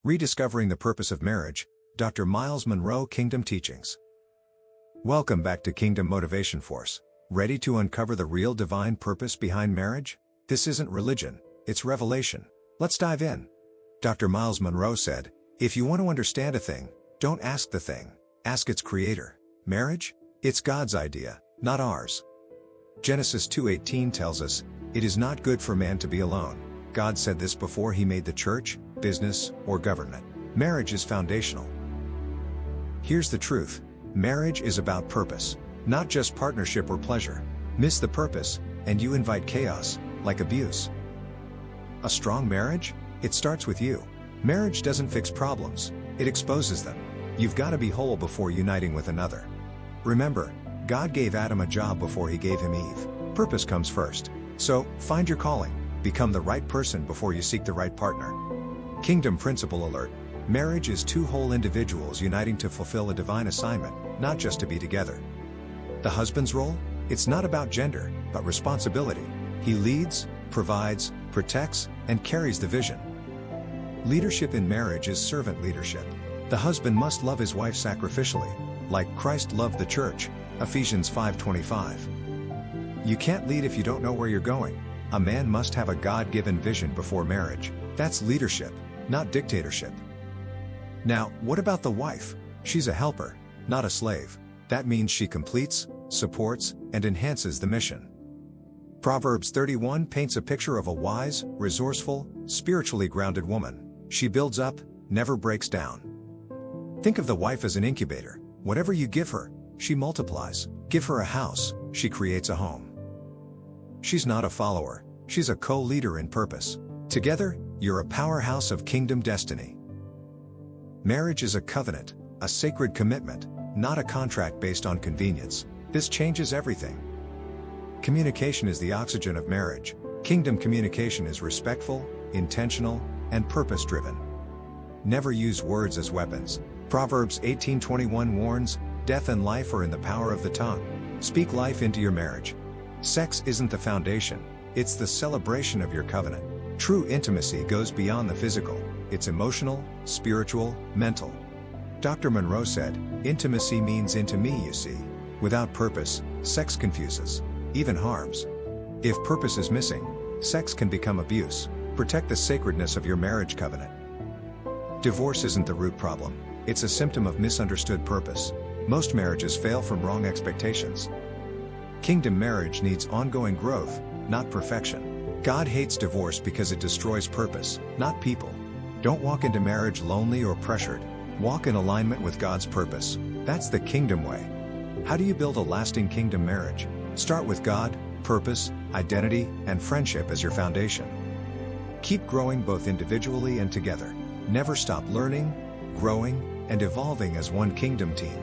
Rediscovering the Purpose of Marriage, Dr. Myles Munroe Kingdom Teachings. Welcome back to Kingdom Motivation Force. Ready to uncover the real divine purpose behind marriage? This isn't religion, it's revelation. Let's dive in. Dr. Myles Munroe said, "If you want to understand a thing, don't ask the thing, ask its creator." Marriage? It's God's idea, not ours. Genesis 2:18 tells us, "It is not good for man to be alone." God said this before he made the church, business, or government. Marriage is foundational. Here's the truth. Marriage is about purpose, not just partnership or pleasure. Miss the purpose, and you invite chaos, like abuse. A strong marriage? It starts with you. Marriage doesn't fix problems, it exposes them. You've got to be whole before uniting with another. Remember, God gave Adam a job before he gave him Eve. Purpose comes first. So, find your calling. Become the right person before you seek the right partner. Kingdom Principle Alert. Marriage is two whole individuals uniting to fulfill a divine assignment, not just to be together. The husband's role? It's not about gender, but responsibility. He leads, provides, protects, and carries the vision. Leadership in marriage is servant leadership. The husband must love his wife sacrificially, like Christ loved the church, Ephesians 5:25. You can't lead if you don't know where you're going. A man must have a God-given vision before marriage. That's leadership, not dictatorship. Now, what about the wife? She's a helper, not a slave. That means she completes, supports, and enhances the mission. Proverbs 31 paints a picture of a wise, resourceful, spiritually grounded woman. She builds up, never breaks down. Think of the wife as an incubator. Whatever you give her, she multiplies. Give her a house, she creates a home. She's not a follower, she's a co-leader in purpose. Together, you're a powerhouse of kingdom destiny. Marriage is a covenant, a sacred commitment, not a contract based on convenience. This changes everything. Communication is the oxygen of marriage. Kingdom communication is respectful, intentional, and purpose-driven. Never use words as weapons. Proverbs 18:21 warns, "Death and life are in the power of the tongue." Speak life into your marriage. Sex isn't the foundation, it's the celebration of your covenant. True intimacy goes beyond the physical, it's emotional, spiritual, mental. Dr. Munroe said, "Intimacy means into me, you see. Without purpose, sex confuses, even harms. If purpose is missing, sex can become abuse." Protect the sacredness of your marriage covenant. Divorce isn't the root problem, it's a symptom of misunderstood purpose. Most marriages fail from wrong expectations. Kingdom marriage needs ongoing growth, not perfection. God hates divorce because it destroys purpose, not people. Don't walk into marriage lonely or pressured. Walk in alignment with God's purpose. That's the kingdom way. How do you build a lasting kingdom marriage? Start with God, purpose, identity, and friendship as your foundation. Keep growing both individually and together. Never stop learning, growing, and evolving as one kingdom team.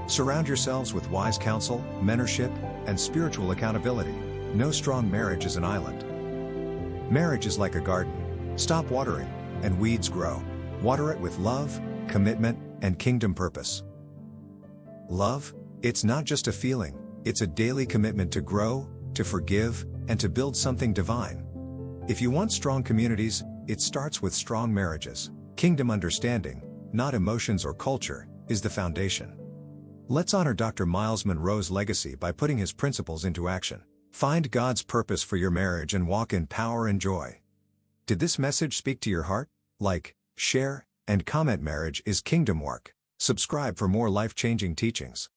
Surround yourselves with wise counsel, mentorship, and spiritual accountability. No strong marriage is an island. Marriage is like a garden. Stop watering, and weeds grow. Water it with love, commitment, and kingdom purpose. Love? It's not just a feeling, it's a daily commitment to grow, to forgive, and to build something divine. If you want strong communities, it starts with strong marriages. Kingdom understanding, not emotions or culture, is the foundation. Let's honor Dr. Myles Munroe's legacy by putting his principles into action. Find God's purpose for your marriage and walk in power and joy. Did this message speak to your heart? Like, share, and comment. Marriage is kingdom work. Subscribe for more life-changing teachings.